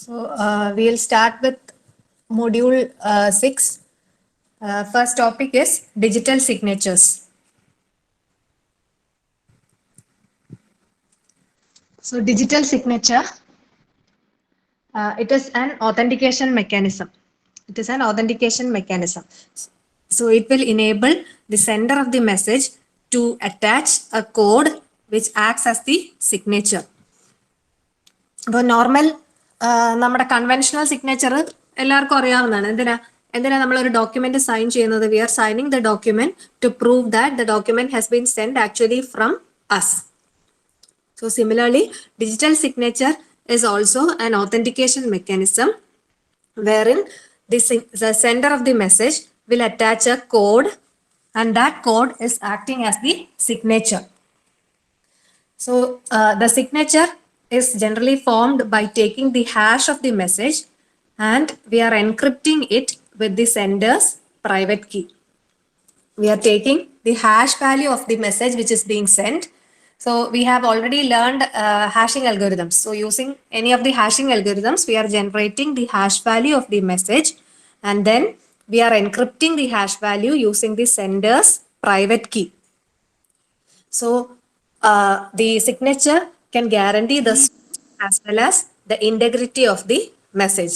We'll start with module 6. First topic is digital signatures. So digital signature, it is an authentication mechanism. It is an authentication mechanism. So it will enable the sender of the message to attach a code which acts as the signature. അപ്പോൾ normal നമ്മുടെ conventional signature എല്ലാവർക്കും അറിയാവുന്നതാണ്. എന്തിനാ നമ്മളൊരു document sign ചെയ്യുന്നത്? We are signing the document to prove that the document has been send actually from us. So similarly, digital signature is also an authentication mechanism wherein the sender of the message will attach a code and that code is acting as the signature. So the signature is generally formed by taking the hash of the message and we are encrypting it with the sender's private key. We are taking the hash value of the message which is being sent. So we have already learned hashing algorithms. So using any of the hashing algorithms, we are generating the hash value of the message and then we are encrypting the hash value using the sender's private key. So the signature can guarantee the as well as the integrity of the message.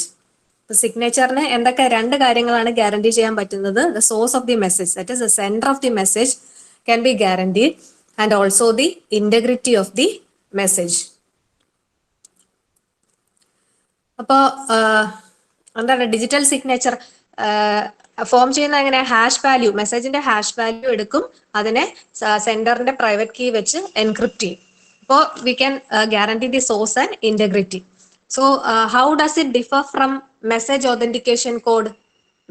The signature ne endakka rendu കാര്യങ്ങളാണ് guarantee ചെയ്യാൻ പറ്റുന്നത്. The source of the message, that is the sender of the message, can be guaranteed and also the integrity of the message. അപ്പോൾ എന്താണ് digital signature form ചെയ്യുന്ന എങ്ങനെ? Hash value, മെസ്സേജിന്റെ hash value എടുക്കും, അതിനെ സെൻഡറിന്റെ private key വെച്ച് encrypt ചെയ്യും. അപ്പോൾ we can guarantee the source and integrity. So how does it differ from message authentication code?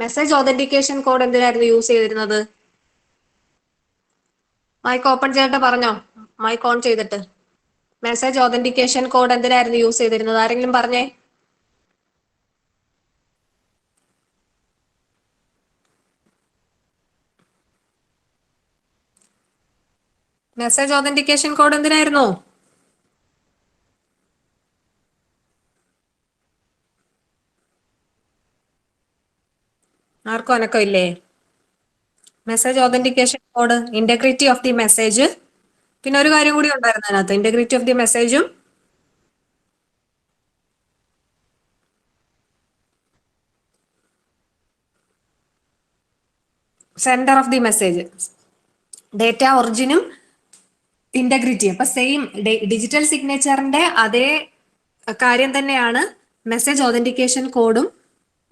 Message authentication code എന്തിനായിരുന്നു യൂസ് ചെയ്തിരുന്നത്? മൈക്ക് ഓപ്പൺ ചെയ്തിട്ട് പറഞ്ഞോ, മൈക്ക് ഓൺ ചെയ്തിട്ട്. മെസ്സേജ് ഓതന്റിക്കേഷൻ കോഡ് എന്തിനായിരുന്നു യൂസ് ചെയ്തിരുന്നത്? ആരെങ്കിലും പറഞ്ഞേ. മെസ്സേജ് ഓതന്റിക്കേഷൻ കോഡ് എന്തിനായിരുന്നു? ആർക്കും അനക്കം ഇല്ലേ? Message authentication code, integrity of the message, പിന്നെ ഒരു കാര്യം കൂടി ഉണ്ടായിരുന്നു അതിനകത്ത്, ഇന്റഗ്രിറ്റി ഓഫ് ദി മെസ്സേജും sender of the message, data ഒറിജിനും ഇന്റഗ്രിറ്റി. അപ്പൊ സെയിം ഡിജിറ്റൽ സിഗ്നേച്ചറിന്റെ അതേ കാര്യം തന്നെയാണ് മെസ്സേജ് ഓതന്റിക്കേഷൻ കോഡും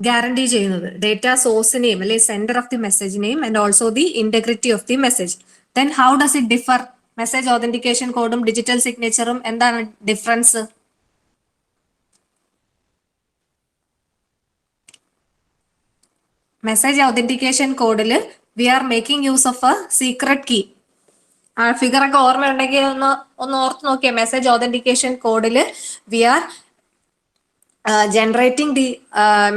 ഗ്യാരണ്ടി ചെയ്യുന്നത്. ഡേറ്റ സോഴ്സിനെയും അല്ലെങ്കിൽ സെൻഡർ ഓഫ് ദി മെസ്സേജിനെയും and also the integrity of the message. Then how does it differ? Message authentication കോഡും ഡിജിറ്റൽ സിഗ്നേച്ചറും എന്താണ് ഡിഫറൻസ്? മെസ്സേജ് ഓതന്റിക്കേഷൻ കോഡിൽ we are making use of a secret key. ആ figure ഒക്കെ ഓർമ്മയുണ്ടെങ്കിൽ ഒന്ന് ഓർത്ത് നോക്കിയേ. മെസ്സേജ് ഓതന്റിക്കേഷൻ കോഡിൽ we are generating the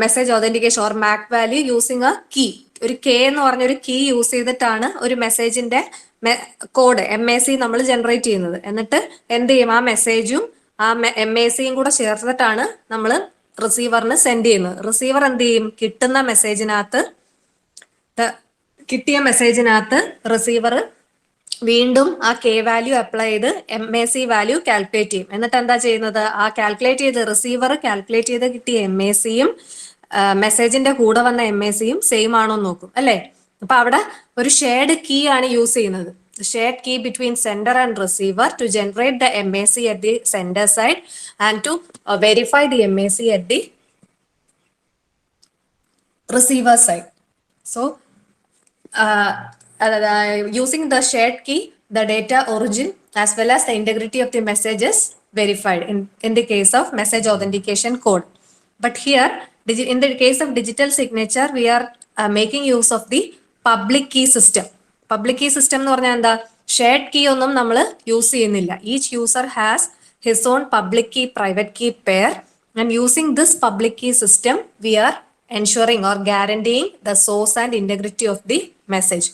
message authentication or MAC value using a key. ഒരു കെ എന്ന് പറഞ്ഞൊരു കീ യൂസ് ചെയ്തിട്ടാണ് ഒരു മെസ്സേജിന്റെ കോഡ് MAC നമ്മൾ ജനറേറ്റ് ചെയ്യുന്നത്. എന്നിട്ട് എന്ത് ചെയ്യും? ആ മെസ്സേജും ആ MACയും കൂടെ ചേർത്തിട്ടാണ് നമ്മൾ റിസീവറിന് സെൻഡ് ചെയ്യുന്നത്. റിസീവർ എന്ത് ചെയ്യും? കിട്ടിയ മെസ്സേജിനകത്ത് റിസീവർ വീണ്ടും ആ കെ വാല്യൂ അപ്ലൈ ചെയ്ത് MAC വാല്യൂ കാൽക്കുലേറ്റ് ചെയ്യും. എന്നിട്ട് എന്താ ചെയ്യുന്നത്? ആ കാൽക്കുലേറ്റ് ചെയ്ത് റിസീവർ കാൽക്കുലേറ്റ് ചെയ്ത് കിട്ടിയ MACയും മെസ്സേജിന്റെ കൂടെ വന്ന MACയും സെയിം ആണോ നോക്കും, അല്ലെ? അപ്പൊ അവിടെ ഒരു ഷെയർഡ് കീ ആണ് യൂസ് ചെയ്യുന്നത്. Shared key between sender and receiver to generate the MAC at the sender side and to verify the MAC at the receiver side. So using the shared key, the data origin as well as the integrity of the message is verified in the case of message authentication code. But here, in the case of digital signature, we are making use of the public key system. Public key system എന്ന് പറഞ്ഞാൽ എന്താ? Shared key ഒന്നും നമ്മൾ use ചെയ്യുന്നില്ല. Each user has his own public key, private key pair, and using this public key system, we are ensuring or guaranteeing the source and integrity of the message.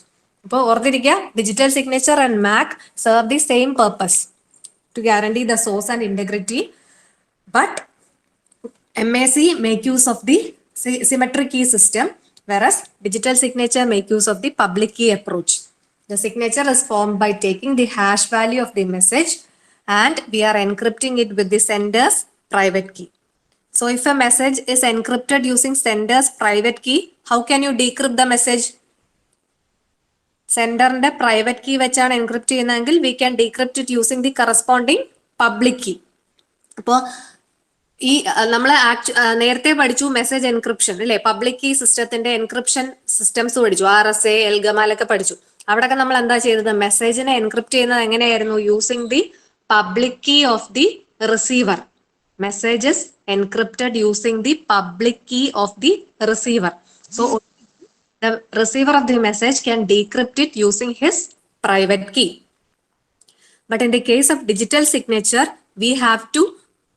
ഇപ്പോൾ ഓർത്തിരിക്കുക, digital signature and MAC serve the same purpose to guarantee the source and integrity. But MAC make use of the symmetric key system, whereas digital signature make use of the public key approach. The signature is formed by taking the hash value of the message and we are encrypting it with the sender's private key. So if a message is encrypted using sender's private key, how can you decrypt the message? Senderന്റെ private key വെച്ചാണ് encrypt ചെയ്യുന്നതെങ്കിൽ we can decrypt it using the corresponding public key. അപ്പോൾ ഈ നമ്മൾ നേരത്തെ പഠിച്ചു message encryption അല്ലെ, public key സിസ്റ്റത്തിന്റെ encryption systems പഠിച്ചു, RSA, എൽഗമാലൊക്കെ പഠിച്ചു. അവിടെയൊക്കെ നമ്മൾ എന്താ ചെയ്തത്, മെസ്സേജിനെ എൻക്രിപ്റ്റ് ചെയ്യുന്നത് എങ്ങനെയായിരുന്നു? Using the public key of the receiver. Messages encrypted using the public key of the receiver. So the receiver of the message can decrypt it using his private key. But in the case of digital signature, we have to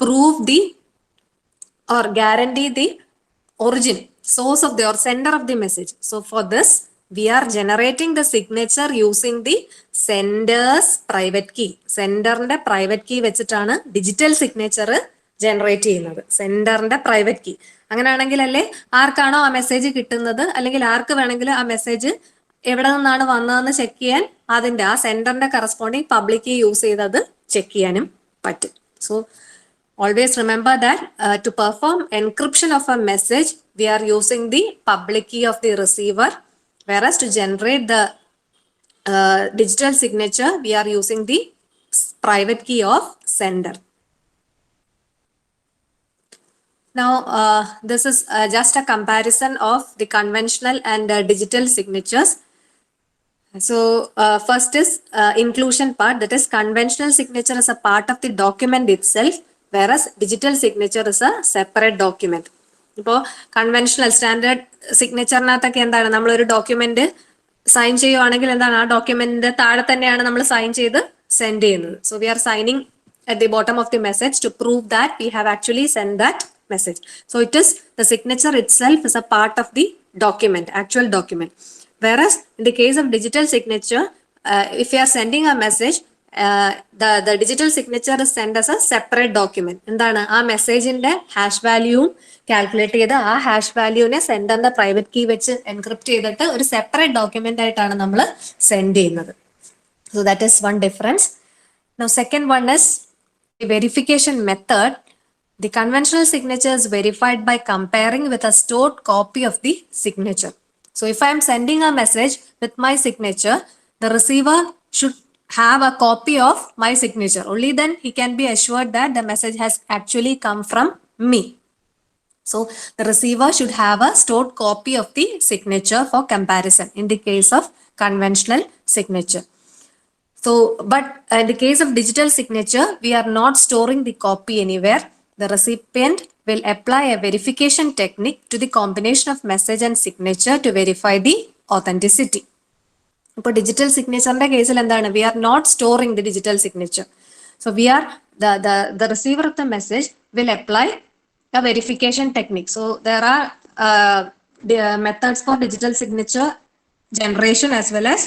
prove the or guarantee the origin, source of the or sender of the message. So for this, we are generating the signature using the sender's private key. Senderന്റെ private key വെച്ചിട്ടാണ് digital signature generate ചെയ്യുന്നത്, സെൻഡറിന്റെ private key. അങ്ങനെയാണെങ്കിൽ അല്ലേ ആർക്കാണോ ആ message കിട്ടുന്നത്, അല്ലെങ്കിൽ ആർക്ക് വേണമെങ്കിലും ആ മെസ്സേജ് എവിടെ നിന്നാണ് വന്നതെന്ന് ചെക്ക് ചെയ്യാൻ അതിന്റെ ആ സെൻഡറിന്റെ കറസ്പോണ്ടിങ് പബ്ലിക് കീ യൂസ് ചെയ്തത് ചെക്ക് ചെയ്യാനും പറ്റും. So always remember that to perform encryption of a message, we are using the public key of the receiver, whereas to generate the digital signature, we are using the private key of sender. Now, this is just a comparison of the conventional and digital signatures. So, first is inclusion part, that is conventional signature is a part of the document itself, whereas digital signature is a separate document. ഇപ്പോൾ conventional standard സിഗ്നേച്ചറിനകത്തൊക്കെ എന്താണ്, നമ്മളൊരു document sign ചെയ്യുവാണെങ്കിൽ എന്താണ്, ആ ഡോക്യുമെന്റിന്റെ താഴെ തന്നെയാണ് നമ്മൾ sign ചെയ്ത് സെൻഡ് ചെയ്യുന്നത്. So we are signing at the bottom of the message to prove that we have actually sent that message. So it is the signature itself is a part of the document, actual document. Whereas in the case of digital signature, if you are sending a message, the digital signature is sent as a separate document. എന്താണ്, ആ മെസ്സേജിന്റെ hash വാല്യൂവും calculate ചെയ്ത് ആ hash വാല്യൂവിനെ സെൻഡറിന്റെ private key വെച്ച് encrypt ചെയ്തിട്ട് ഒരു separate document ആയിട്ടാണ് നമ്മൾ send ചെയ്യുന്നത്. So that is one difference. Now second one is the verification method. The conventional signature is verified by comparing with a stored copy of the signature. So if I am sending a message with my signature, the receiver should have a copy of my signature. Only then he can be assured that the message has actually come from me. So the receiver should have a stored copy of the signature for comparison in the case of conventional signature. So, but in the case of digital signature, we are not storing the copy anywhere. The recipient will apply a verification technique to the combination of message and signature to verify the authenticity. For digital signature in the case, we are not storing the digital signature. So we are the receiver of the message will apply a verification technique. So there are the methods for digital signature generation as well as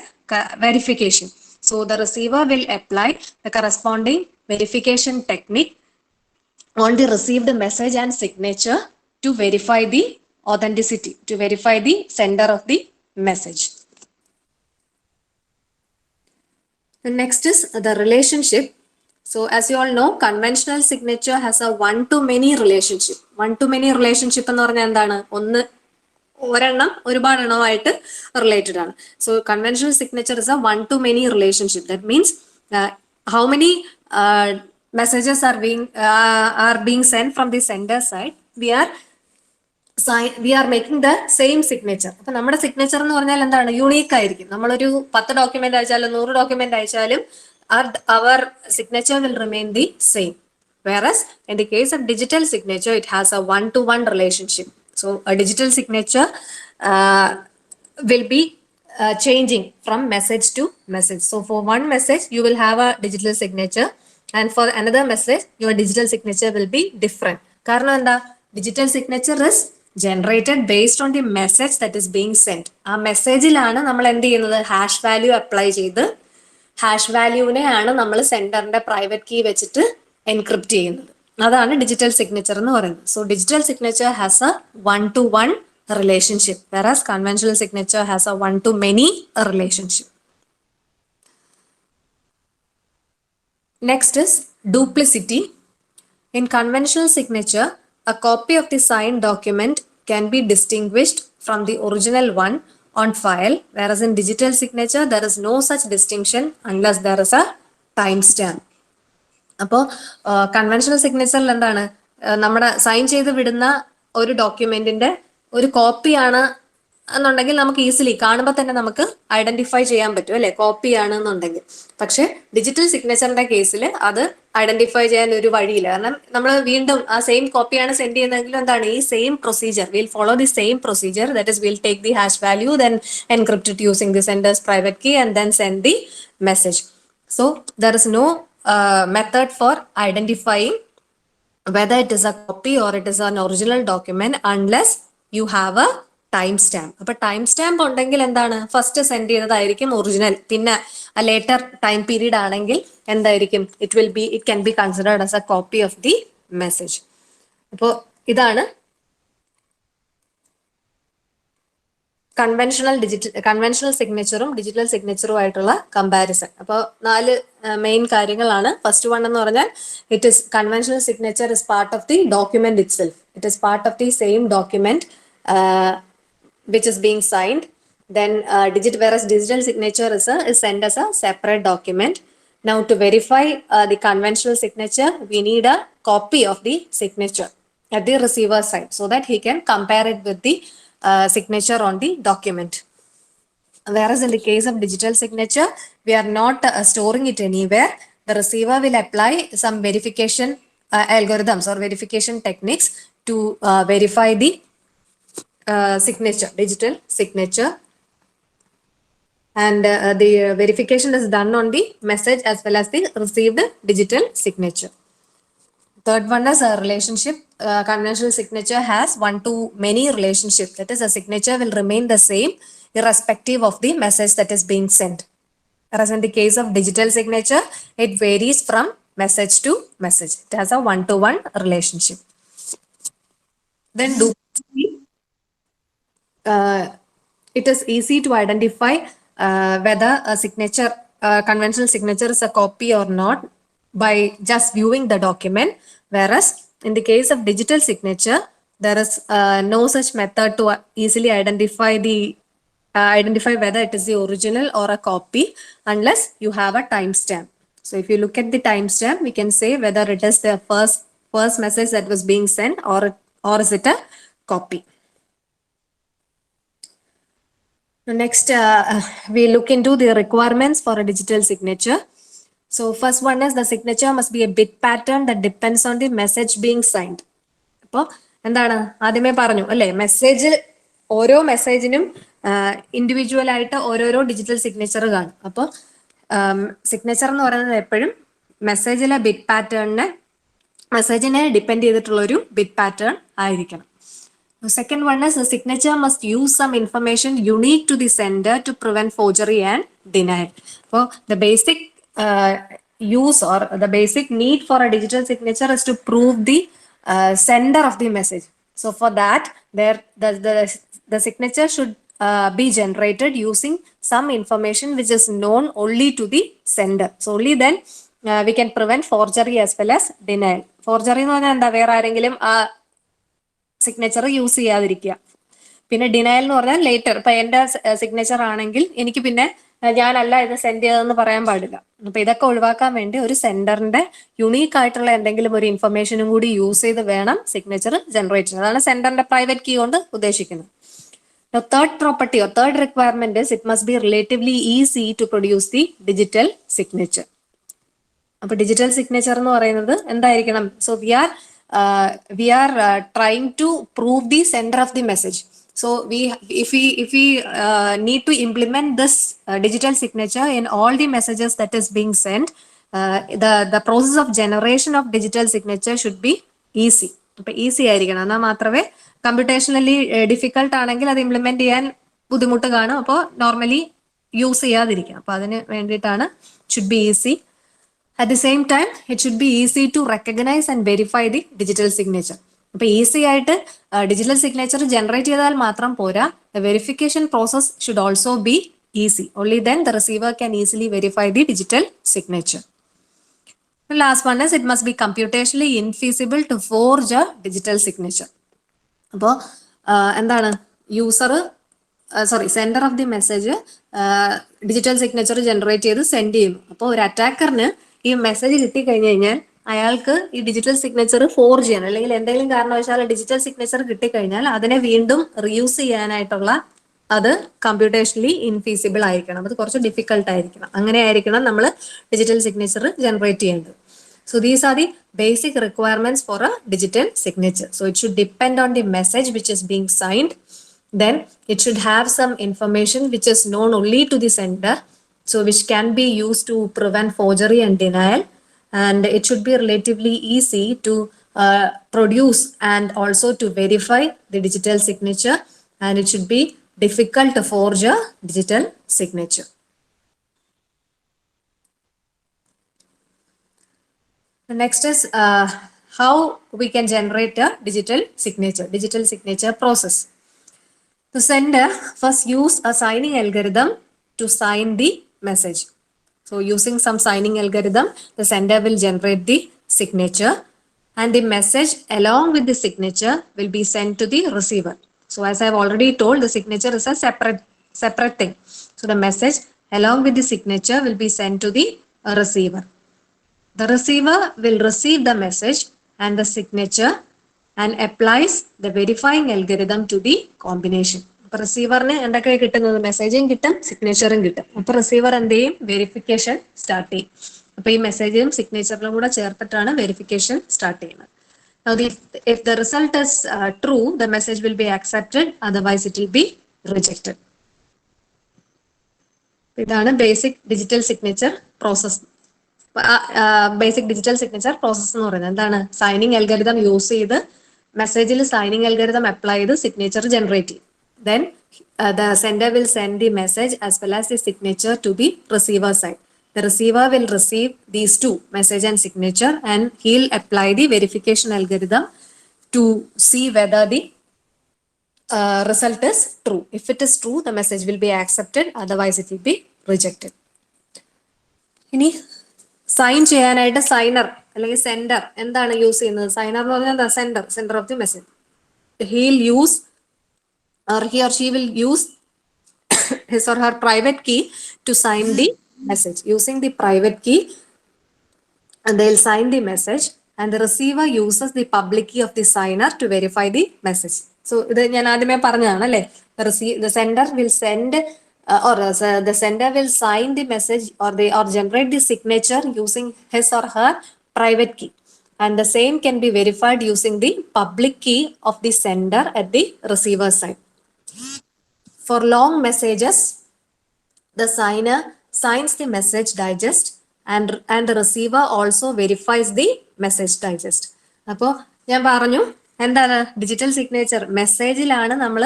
verification. So the receiver will apply the corresponding verification technique on the received message and signature to verify the authenticity, to verify the sender of the message. The next is the relationship. So as you all know, conventional signature has a one-to-many relationship. One-to-many relationship എന്ന് പറഞ്ഞാൽ എന്താണ്, ഒരെണ്ണം ഒരുപാടെണ്ണമായിട്ട് related ആണ്. So conventional signature is a one to many relationship. That means how many messages are being send from the sender side, we are making the same signature. അപ്പൊ നമ്മുടെ signature എന്ന് പറഞ്ഞാൽ എന്താണ്, യൂണീക്ക് ആയിരിക്കും. നമ്മളൊരു 10 ഡോക്യുമെന്റ് അയച്ചാലും 100 document അയച്ചാലും അവർ signature will remain the same. Whereas in the case of digital signature, it has a one-to-one relationship. So a digital signature will be changing from message to message. So for one message, you will have a digital signature, and for another message, your digital signature will be different. കാരണം എന്താ, digital signature is generated based on the message that is being sent. ആ മെസ്സേജിലാണ് നമ്മൾ എന്ത് ചെയ്യുന്നത്, hash value apply ചെയ്ത് hash വാല്യൂവിനെയാണ് നമ്മൾ സെൻഡറിന്റെ private key വെച്ചിട്ട് encrypt ചെയ്യുന്നത്. അതാണ് ഡിജിറ്റൽ സിഗ്നേച്ചർ എന്ന് പറയുന്നത്. So digital signature has A 1-to-1 relationship, whereas conventional signature has a 1-to-many relationship. Next is duplicity. In conventional signature, a copy of the signed document can be distinguished from the original one on file, whereas in digital signature, there is no such distinction unless there is a timestamp. അപ്പോൾ conventional സിഗ്നേച്ചറിൽ എന്താണ്, നമ്മുടെ sign ചെയ്ത് വിടുന്ന ഒരു ഡോക്യുമെന്റിന്റെ ഒരു കോപ്പിയാണ് എന്നുണ്ടെങ്കിൽ നമുക്ക് easily കാണുമ്പോൾ തന്നെ നമുക്ക് ഐഡന്റിഫൈ ചെയ്യാൻ പറ്റും അല്ലെ, കോപ്പിയാണ് എന്നുണ്ടെങ്കിൽ. പക്ഷെ ഡിജിറ്റൽ സിഗ്നേച്ചറിന്റെ കേസിൽ അത് ഐഡന്റിഫൈ ചെയ്യാൻ ഒരു വഴിയില്ല. കാരണം നമ്മൾ വീണ്ടും ആ സെയിം കോപ്പിയാണ് സെൻഡ് ചെയ്യുന്നതെങ്കിൽ എന്താണ്, ഈ same procedure will follow the same procedure, that is will take the hash value, then encrypt it using the sender's private key and then send the message. So there is no method for identifying whether it is a copy or it is an original document unless you have a timestamp. അപ്പൊ time stamp ഉണ്ടെങ്കിൽ എന്താണ്, first send ചെയ്തതായിരിക്കും original. പിന്നെ later time period ആണെങ്കിൽ എന്തായിരിക്കും, it can be considered as A copy of the message. അപ്പോൾ ഇതാണ് conventional സിഗ്നേച്ചറും digital സിഗ്നേച്ചറും ആയിട്ടുള്ള comparison. അപ്പോൾ 4 മെയിൻ കാര്യങ്ങളാണ്. ഫസ്റ്റ് വൺ എന്ന് പറഞ്ഞാൽ it is conventional signature is part of the document it self. It is part of the same document which is being signed. Then whereas digital signature is sent as a separate document. Now to verify the conventional signature, we need a copy of the signature at the receiver side so that he can compare it with the signature on the document. Whereas in the case of digital signature, we are not storing it anywhere. The receiver will apply some verification algorithms or verification techniques to verify the signature, digital signature. And the verification is done on the message as well as the received digital signature. Third one is a relationship. Conventional signature has 1-to-many relationship. That is, a signature will remain the same irrespective of the message that is being sent. Whereas in the case of digital signature, it varies from message to message. It has a 1-to-1 relationship. Then duplicity. It is easy to identify whether a signature, conventional signature is a copy or not by just viewing the document. Whereas in the case of digital signature, there is no such method to easily identify whether it is the original or a copy unless you have a timestamp. So if you look at the timestamp, we can say whether it is the first message that was being sent or is it a copy. Next, we look into the requirements for a digital signature. So first one is the signature must be a bit pattern that depends on the message being signed. അപ്പോൾ എന്താണ്, ആദ്യമേ പറഞ്ഞു അല്ലെ, ഓരോ മെസ്സേജിനും individual ആയിട്ട് ഓരോരോ digital signature കാണും. അപ്പോൾ സിഗ്നേച്ചർ എന്ന് പറയുന്നത് എപ്പോഴും മെസ്സേജിലെ മെസ്സേജിനെ ഡിപ്പെൻഡ് ചെയ്തിട്ടുള്ള ഒരു ബിറ്റ് പാറ്റേൺ ആയിരിക്കണം. The second one is the signature must use some information unique to the sender to prevent forgery and denial. So the basic use or the basic need for a digital signature is to prove the sender of the message. So for that, the signature should be generated using some information which is known only to the sender. So only then we can prevent forgery as well as denial. Forgery എന്ന് പറഞ്ഞാൽ എന്താ, വേറെ ആരെങ്കിലും ആ signature use ചെയ്യാതിരിക്കുക. പിന്നെ denial എന്ന് പറഞ്ഞാൽ ലേറ്റർ, ഇപ്പൊ എന്റെ സിഗ്നേച്ചർ ആണെങ്കിൽ എനിക്ക് പിന്നെ ഞാനല്ല ഇത് സെൻഡ് ചെയ്തതെന്ന് പറയാൻ പാടില്ല. അപ്പൊ ഇതൊക്കെ ഒഴിവാക്കാൻ വേണ്ടി ഒരു സെൻഡറിന്റെ യുണീക്ക് ആയിട്ടുള്ള എന്തെങ്കിലും ഒരു ഇൻഫർമേഷനും കൂടി യൂസ് ചെയ്ത് വേണം സിഗ്നേച്ചർ ജനറേറ്റ് ചെയ്യുന്നത്. അതാണ് സെൻഡറിന്റെ പ്രൈവറ്റ് കീ കൊണ്ട് ഉദ്ദേശിക്കുന്നത്. Third property or third requirement is it must be relatively easy to produce the digital signature. അപ്പൊ ഡിജിറ്റൽ സിഗ്നേച്ചർ എന്ന് പറയുന്നത് എന്തായിരിക്കണം? So we are trying to prove the sender of the message. So if we need to implement this digital signature in all the messages that is being sent, the process of generation of digital signature should be easy. അപ്പൊ easy ആയിരിക്കണം, എന്നാൽ മാത്രമേ computationally difficult ആണെങ്കിൽ അത് implement ചെയ്യാൻ ബുദ്ധിമുട്ട് കാണും. അപ്പോൾ നോർമലി യൂസ് ചെയ്യാതിരിക്കാം. അപ്പൊ അതിന് വേണ്ടിയിട്ടാണ് should be easy. At the same time, it should be easy to recognize and verify the digital signature. അപ്പോൾ ഈസി ആയിട്ട് ഡിജിറ്റൽ സിഗ്നേച്ചർ ജനറേറ്റ് ചെയ്താൽ മാത്രം പോരാ, the verification process should also be easy. Only then the receiver can easily verify the digital signature. The last one is it must be computationally infeasible to forge a digital signature. അപ്പോൾ എന്താണ് user sender of the message digital signature generate ചെയ്ത് send ചെയ്യുന്നു. അപ്പോൾ ഒരു അറ്റാക്കറിന് ഈ message കിട്ടിക്കഴിഞ്ഞ് കഴിഞ്ഞാൽ അയാൾക്ക് ഈ ഡിജിറ്റൽ സിഗ്നേച്ചർ ഫോർജ് ചെയ്യണം, അല്ലെങ്കിൽ എന്തെങ്കിലും കാരണവശാൽ ഡിജിറ്റൽ സിഗ്നേച്ചർ കിട്ടിക്കഴിഞ്ഞാൽ അതിനെ വീണ്ടും റീയൂസ് ചെയ്യാനായിട്ടുള്ള അത് കമ്പ്യൂട്ടേഷണലി ഇൻഫീസിബിൾ ആയിരിക്കണം, അത് കുറച്ച് ഡിഫിക്കൽട്ട് ആയിരിക്കണം. അങ്ങനെ ആയിരിക്കണം നമ്മൾ ഡിജിറ്റൽ സിഗ്നേച്ചർ ജനറേറ്റ് ചെയ്യേണ്ടത്. So these are the basic requirements for a digital signature. So it should depend on the message which is being signed. Then it should have some information which is known only to the sender, so which can be used to prevent forgery and denial. And it should be relatively easy to produce and also to verify the digital signature. And it should be difficult to forge a digital signature. The next is how we can generate a digital signature process. The sender first use a signing algorithm to sign the message. So using some signing algorithm, the sender will generate the signature, and the message along with the signature will be sent to the receiver. So as I have already told, the signature is a separate thing. So the message along with the signature will be sent to the receiver. The receiver will receive the message and the signature and applies the verifying algorithm to the combination. അപ്പോൾ റിസീവറിന് എന്തൊക്കെ കിട്ടുന്നത്? മെസ്സേജും കിട്ടും, സിഗ്നേച്ചറും കിട്ടും. അപ്പോൾ receiver എന്ത് ചെയ്യും? Verification start ചെയ്യും. അപ്പോൾ ഈ മെസ്സേജും സിഗ്നേച്ചറിലും കൂടെ ചേർത്തിട്ടാണ് വെരിഫിക്കേഷൻ സ്റ്റാർട്ട് ചെയ്യുന്നത്. Now, if the result is true, the message will be accepted, otherwise it will be rejected. ഇതാണ് basic digital signature process. Basic digital signature process എന്ന് പറയുന്നത് എന്താണ്? സൈനിങ് അൽഗോരിതം യൂസ് ചെയ്ത് മെസ്സേജിൽ സൈനിങ് അൽഗോരിതം അപ്ലൈ ചെയ്ത് signature generate ചെയ്യും. Then the sender will send the message as well as the signature to the receiver side. The receiver will receive these two, message and signature, and he'll apply the verification algorithm to see whether the result is true. If it is true, the message will be accepted, otherwise it will be rejected. ഇനി sign ചെയ്യാനായിട്ട് signer അല്ലെങ്കിൽ sender എന്താണ് use ചെയ്യുന്നത്? Signer എന്ന് പറഞ്ഞാൽ എന്താ? Sender of the message. He'll use or he or she will use his or her private key to sign the message. Using the private key, and they'll sign the message, and the receiver uses the public key of the signer to verify the message. So ഇത് ഞാൻ ആദ്യമേ പറഞ്ഞതാണ് അല്ലേ? The sender will send or the sender will sign the message or generate the signature using his or her private key, and the same can be verified using the public key of the sender at the receiver side. For long messages, the signer signs the message digest, and the receiver also verifies the message digest. അപ്പോൾ ഞാൻ പറഞ്ഞു എന്താണ് digital signature? മെസ്സേജിലാണ് നമ്മൾ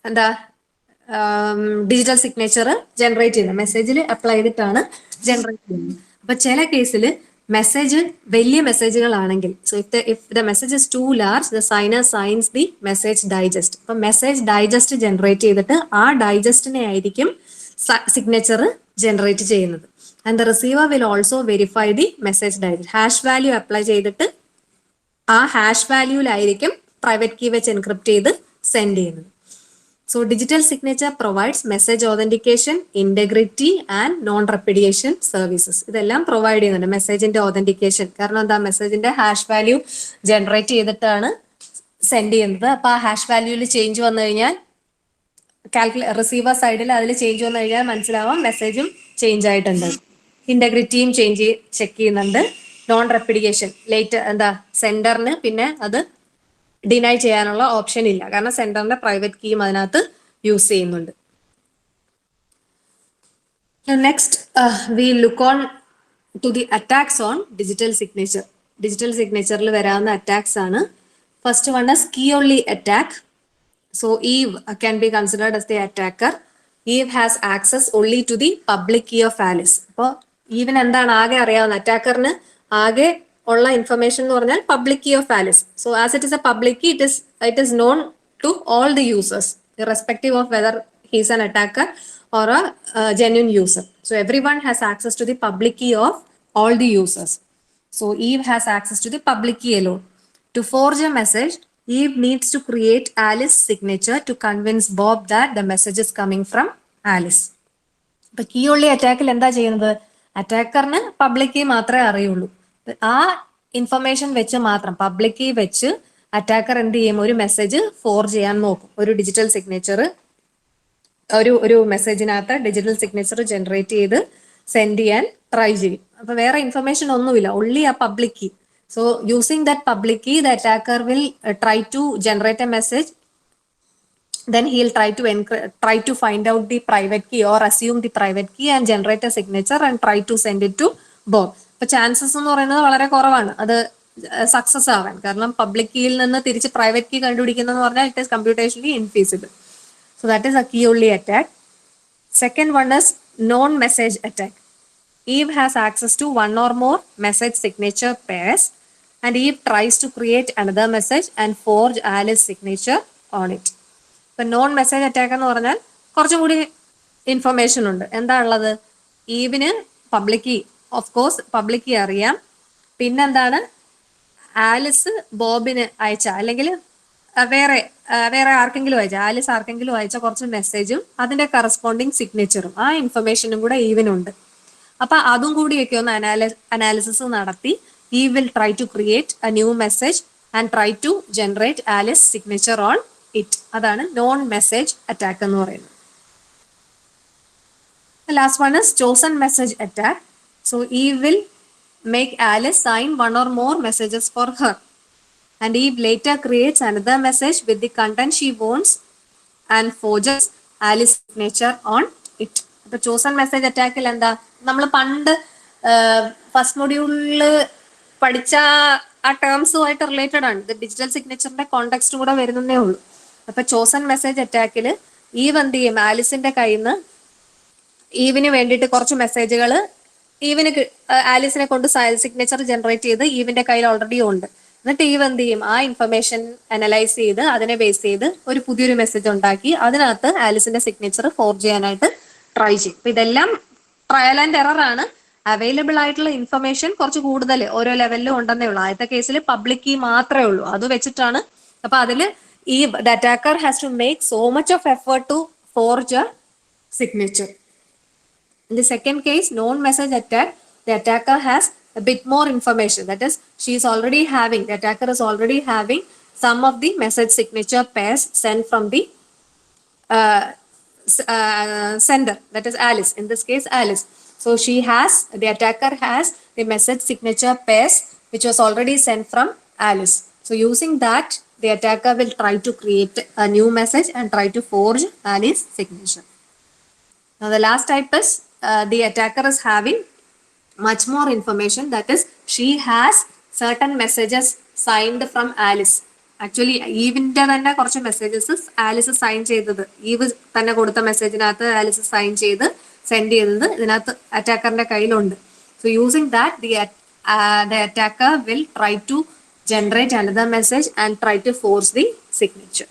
എന്താ digital signature generate ചെയ്യുന്നത്, മെസ്സേജിൽ apply ചെയ്തിട്ടാണ് generate ചെയ്യുന്നത്. അപ്പൊ ചില കേസിൽ മെസ്സേജ് വലിയ മെസ്സേജുകളാണെങ്കിൽ, so if the message is too large, the signer signs the message digest. അപ്പൊ മെസ്സേജ് ഡൈജസ്റ്റ് ജനറേറ്റ് ചെയ്തിട്ട് ആ ഡൈജസ്റ്റിനെ ആയിരിക്കും സിഗ്നേച്ചർ ജനറേറ്റ് ചെയ്യുന്നത്. And the receiver will also verify the message digest. Hash value apply ചെയ്തിട്ട് ആ ഹാഷ് വാല്യൂലായിരിക്കും private key വെച്ച് എൻക്രിപ്റ്റ് ചെയ്ത് സെൻഡ് ചെയ്യുന്നത്. So digital signature provides message authentication, integrity and non-repudiation services. ഇതെല്ലാം പ്രൊവൈഡ് ചെയ്യുന്നുണ്ട് മെസ്സേജിന്റെ ഓതന്റിക്കേഷൻ. കാരണം എന്താ? മെസ്സേജിന്റെ ഹാഷ് വാല്യൂ ജനറേറ്റ് ചെയ്തിട്ടാണ് സെൻഡ് ചെയ്യുന്നത്. അപ്പൊ ആ ഹാഷ് വാല്യൂവിൽ ചേഞ്ച് വന്നു കഴിഞ്ഞാൽ റിസീവർ സൈഡിൽ അതിൽ ചേഞ്ച് വന്നു കഴിഞ്ഞാൽ മനസ്സിലാവാം മെസ്സേജും ചേഞ്ച് ആയിട്ടുണ്ട്. ഇന്റഗ്രിറ്റിയും ചെക്ക് ചെയ്യുന്നുണ്ട്. നോൺ റെപ്പിഡിക്കേഷൻ എന്താ സെൻഡറിന് പിന്നെ അത് ഡിനൈ ചെയ്യാനുള്ള ഓപ്ഷൻ ഇല്ല, കാരണം സെൻഡറിന്റെ പ്രൈവറ്റ് കീയും അതിനകത്ത് യൂസ് ചെയ്യുന്നുണ്ട്. Next we look on to the attacks on digital signature. Digital സിഗ്നേച്ചറിൽ വരാവുന്ന അറ്റാക്സ് ആണ്. First one is key only attack. So Eve can be considered as the attacker. Eve has access only to the public key of Alice. അപ്പോൾ ഈവിന് എന്താണ് ആകെ അറിയാവുന്ന അറ്റാക്കറിന് ആകെ ഉള്ള information എന്ന് പറഞ്ഞാൽ public key of Alice. So as it is a public key it is known to all the users irrespective of whether he's an attacker or a genuine user. So everyone has access to the public key of all the users. So Eve has access to the public key alone. To forge a message, Eve needs to create Alice's signature to convince Bob that the message is coming from Alice. ഇപ്പൊ key ഉള്ളി അറ്റാക്കിൽ എന്താ ചെയ്യുന്നത്? അറ്റാക്കറിന് public key മാത്രമേ അറിയുള്ളൂ. ആ information വെച്ച് മാത്രം public key വെച്ച് അറ്റാക്കർ എന്ത് ചെയ്യും? ഒരു മെസ്സേജ് ഫോർജ് ചെയ്യാൻ നോക്കും. ഒരു ഡിജിറ്റൽ സിഗ്നേച്ചർ ഒരു മെസ്സേജിനകത്ത് ഡിജിറ്റൽ സിഗ്നേച്ചർ ജനറേറ്റ് ചെയ്ത് സെൻഡ് ചെയ്യാൻ ട്രൈ ചെയ്യും. അപ്പൊ വേറെ ഇൻഫർമേഷൻ ഒന്നുമില്ല, only a public key. So using that public key, the attacker will try to generate a message. Then he'll try to find out the private key or assume the private key and generate a signature and try to send it to Bob. അപ്പൊ chances എന്ന് പറയുന്നത് വളരെ കുറവാണ് അത് success ആവാൻ. കാരണം public കീയിൽ നിന്ന് തിരിച്ച് പ്രൈവറ്റ് കീ കണ്ടുപിടിക്കുന്നതെന്ന് പറഞ്ഞാൽ it is computationally infeasible. So that is a key only attack. Second one is non-message attack. Eve has access to one or more message signature pairs and Eve tries to create another message and forge Alice's signature on it. ഇപ്പൊ known message attack എന്ന് പറഞ്ഞാൽ കുറച്ചും കൂടി information ഉണ്ട്. എന്താ ഉള്ളത്? ഈവിന് public key, of course public key അറിയാം. പിന്നെന്താണ്? ആലിസ് ബോബിന് അയച്ച അല്ലെങ്കിൽ വേറെ ആർക്കെങ്കിലും അയച്ച, ആലിസ് ആർക്കെങ്കിലും അയച്ച കുറച്ച് മെസ്സേജും അതിന്റെ കറസ്പോണ്ടിങ് സിഗ്നേച്ചറും ആ ഇൻഫർമേഷനും കൂടെ ഈവനുണ്ട്. അപ്പൊ അതും കൂടിയൊക്കെ ഒന്ന് അനാലിസിസ് നടത്തി he will try to create a new message and try to generate Alice signature on it. അതാണ് നോൺ മെസ്സേജ് അറ്റാക്ക് എന്ന് പറയുന്നത്. The last one is chosen message attack. So Eve will make Alice sign one or more messages for her. And Eve later creates another message with the content she wants and forges Alice's signature on it. അപ്പൊ chosen message അറ്റാക്കിൽ എന്താ? നമ്മൾ പണ്ട് first മൊഡ്യൂളില് പഠിച്ച ആ ടേംസുമായിട്ട് related ആണ്. ഇത് digital സിഗ്നേച്ചറിന്റെ context കൂടെ വരുന്നേ ഉള്ളൂ. അപ്പൊ ചോസൺ മെസ്സേജ് അറ്റാക്കിൽ ഈവ് എന്ത് ചെയ്യും? ആലിസിന്റെ കയ്യിൽ നിന്ന് ഈവിന് വേണ്ടിയിട്ട് കുറച്ച് മെസ്സേജുകൾ ഈവിന് ആലിസിനെ കൊണ്ട് സിഗ്നേച്ചർ ജനറേറ്റ് ചെയ്ത് ഈവിന്റെ കയ്യിൽ ഓൾറെഡി ഉണ്ട്. എന്നിട്ട് ഈവ് എന്ത് ചെയ്യും? ആ ഇൻഫർമേഷൻ അനലൈസ് ചെയ്ത് അതിനെ ബേസ് ചെയ്ത് ഒരു പുതിയൊരു മെസ്സേജ് ഉണ്ടാക്കി അതിനകത്ത് ആലിസിന്റെ സിഗ്നേച്ചർ ഫോർജ് ചെയ്യാനായിട്ട് ട്രൈ ചെയ്യും. അപ്പൊ ഇതെല്ലാം ട്രയൽ ആൻഡ് എറർ ആണ്. അവൈലബിൾ ആയിട്ടുള്ള ഇൻഫർമേഷൻ കുറച്ച് കൂടുതൽ ഓരോ ലെവലിലും ഉണ്ടെന്നേ ഉള്ളൂ. ആദ്യത്തെ കേസിൽ പബ്ലിക് കീ മാത്രമേ ഉള്ളൂ, അത് വെച്ചിട്ടാണ്. അപ്പൊ അതില് ഈ the attacker has to make so much of effort to forge a signature. In the second case, known message attack, the attacker has a bit more information. That is, the attacker is already having some of the message signature pairs sent from the sender, that is Alice. In this case, Alice. So the attacker has the message signature pairs which was already sent from Alice. So using that, the attacker will try to create a new message and try to forge Alice's signature. Now the last type is the attacker is having much more information. That is, she has certain messages signed from Alice. Actually, ഈവിന്റെ തന്നെ കുറച്ച് messages Alice sign ചെയ്തത്, eve തന്നെ കൊടുത്ത മെസ്സേജിനകത്ത് Alice sign ചെയ്ത് send ചെയ്തത് ഇതിനകത്ത് അറ്റാക്കറിന്റെ കയ്യിലുണ്ട്. So using that the attacker will try to generate another message and try to force the signature.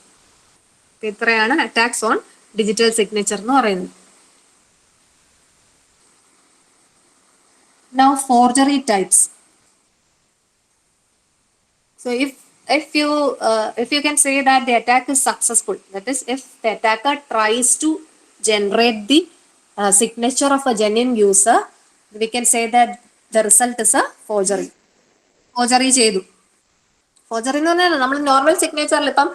ഇത്രയാണ് അറ്റാക്സ് ഓൺ ഡിജിറ്റൽ സിഗ്നേച്ചർ എന്ന് പറയുന്നത്. Now forgery types. So if you can say that the attack is successful, that is, if the attacker tries to generate the signature of a genuine user, we can say that the result is a forgery. Forgery ചെയ്തു. Forgery എന്ന് പറഞ്ഞാൽ നമ്മൾ normal സിഗ്നേച്ചറിൽ ഇപ്പം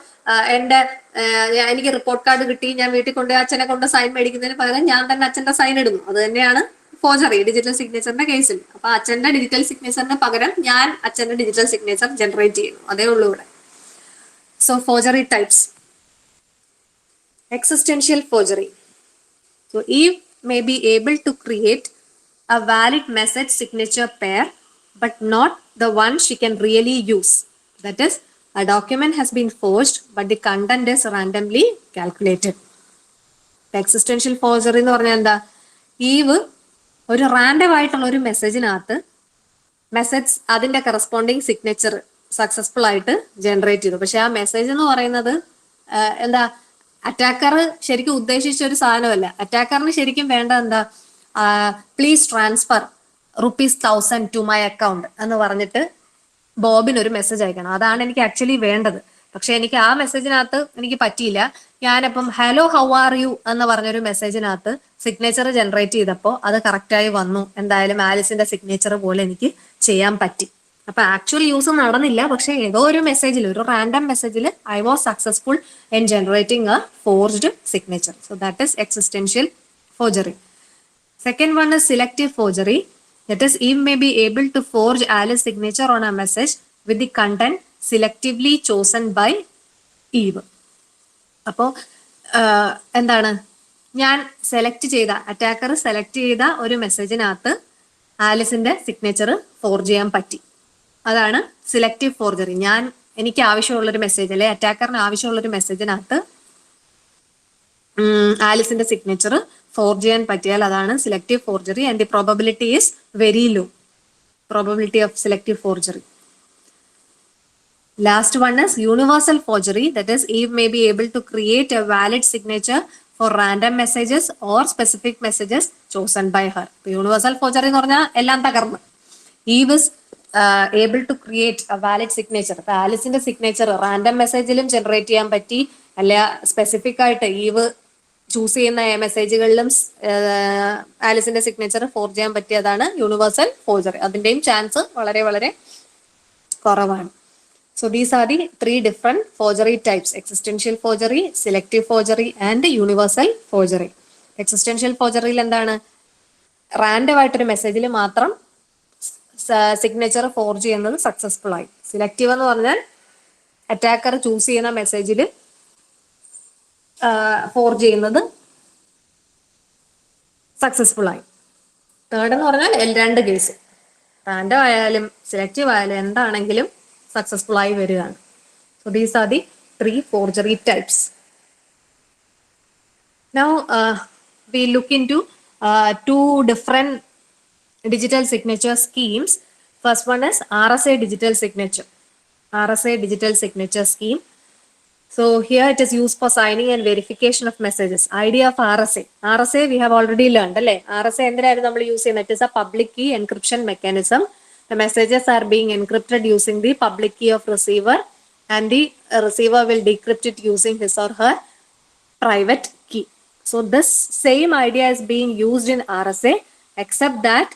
എനിക്ക് report card കിട്ടി, ഞാൻ വീട്ടിൽ കൊണ്ട് അച്ഛനെ കൊണ്ട് സൈൻ മേടിക്കുന്നതിന് പകരം ഞാൻ തന്നെ അച്ഛന്റെ സൈൻ ഇടുന്നു. അത് തന്നെയാണ് ഫോർജറി ഡിജിറ്റൽ സിഗ്നേച്ചറിന്റെ കേസിൽ. അപ്പൊ അച്ഛന്റെ ഡിജിറ്റൽ സിഗ്നേച്ചറിന് പകരം ഞാൻ അച്ഛന്റെ ഡിജിറ്റൽ സിഗ്നേച്ചർ ജനറേറ്റ് ചെയ്യുന്നു, അതേ ഉള്ളൂ ഇവിടെ. So forgery types. Existential forgery. So Eve may be able to create a valid message signature pair, but not the one she can really use. That is, a document has been forged, but the content is randomly calculated. Existential forgery എന്ന് പറഞ്ഞാൽ എന്താ? Eve ഒരു random ആയിട്ടുള്ള ഒരു മെസ്സേജിനകത്ത് message അതിന്റെ corresponding signature successful ആയിട്ട് generate ചെയ്തു. പക്ഷെ ആ മെസ്സേജ് എന്ന് പറയുന്നത് എന്താ, അറ്റാക്കർ ശരിക്കും ഉദ്ദേശിച്ച ഒരു സാധനമല്ല. അറ്റാക്കറിന് ശരിക്കും വേണ്ട എന്താ, please transfer ₹1000 to my account എന്ന് പറഞ്ഞിട്ട് ബോബിന് ഒരു മെസ്സേജ് അയക്കണം. അതാണ് എനിക്ക് ആക്ച്വലി വേണ്ടത്. പക്ഷെ എനിക്ക് ആ മെസ്സേജിനകത്ത് എനിക്ക് പറ്റിയില്ല. ഞാനിപ്പം ഹലോ ഹൗ ആർ യു എന്ന് പറഞ്ഞൊരു മെസ്സേജിനകത്ത് സിഗ്നേച്ചർ ജനറേറ്റ് ചെയ്തപ്പോൾ അത് കറക്റ്റായി വന്നു. എന്തായാലും ആലിസിന്റെ സിഗ്നേച്ചർ പോലെ എനിക്ക് ചെയ്യാൻ പറ്റി. അപ്പൊ ആക്ച്വൽ യൂസ് നടന്നില്ല. പക്ഷെ ഏതോ ഒരു മെസ്സേജിൽ, ഒരു റാൻഡം മെസ്സേജിൽ I was successful in generating a forged signature. So that is existential forgery. Second one is selective forgery. That is, Eve may be able to forge Alice's signature on a message with the content selectively chosen by Eve. അപ്പോൾ എന്താണ്, ഞാൻ attacker select ചെയ്ത ഒരു മെസ്സേജിനകത്ത് ആലിസിന്റെ signature forge ചെയ്യാൻ പറ്റി. അതാണ് selective forgery. എനിക്ക് ആവശ്യമുള്ളൊരു message, അല്ലെ അറ്റാക്കറിന് ആവശ്യമുള്ളൊരു മെസ്സേജിനകത്ത് ആലിസിന്റെ സിഗ്നേച്ചർ ഫോർജ് ചെയ്യാൻ പറ്റിയാൽ അതാണ് selective forgery. And the probability is very low. Probability of selective forgery. Last one is universal forgery. That is, Eve may be able to create a valid signature for random messages or specific messages chosen by her. Universal forgery എന്ന് പറഞ്ഞാൽ എല്ലാം തകർന്ന്. Eve is able to create a valid signature. അപ്പൊ ആലിസിന്റെ signature random മെസ്സേജിലും generate ചെയ്യാൻ പറ്റി, അല്ല specific ആയിട്ട് eve choose ചെയ്യുന്ന മെസ്സേജുകളിലും ആലിസിന്റെ സിഗ്നേച്ചർ ഫോർജ് ചെയ്യാൻ പറ്റിയതാണ് യൂണിവേഴ്സൽ ഫോർജറി. അതിന്റെയും ചാൻസ് വളരെ വളരെ കുറവാണ്. So these are the 3 different forgery types: existential forgery, selective forgery and universal forgery. Existential forgery എന്താണ്, റാൻഡം ആയിട്ടൊരു മെസ്സേജിൽ മാത്രം സിഗ്നേച്ചർ ഫോർജ് ചെയ്യുന്നത് സക്സസ്ഫുൾ ആയി. സിലക്റ്റീവ് എന്ന് പറഞ്ഞാൽ അറ്റാക്കർ ചൂസ് ചെയ്യുന്ന മെസ്സേജിൽ ഫോർജ് ചെയ്യുന്നത് സക്സസ്ഫുൾ ആയി. തേർഡ് എന്ന് പറഞ്ഞാൽ 2 കേസ്, റാൻഡം ആയാലും സെലക്റ്റീവ് ആയാലും എന്താണെങ്കിലും സക്സസ്ഫുൾ ആയി വരികയാണ്. So these are the 3 forgery types. Now we look into 2 different digital signature schemes. First one is RSA digital signature. RSA digital signature scheme. So here it is used for signing and verification of messages. Idea of RSA. RSA we have already learned, അല്ലേ? RSA എന്തിനായിരുന്നു നമ്മൾ use ചെയ്യുന്നത്? It is a public key encryption mechanism. The messages are being encrypted using the public key of receiver, and the receiver will decrypt it using his or her private key. So this same idea is being used in RSA, except that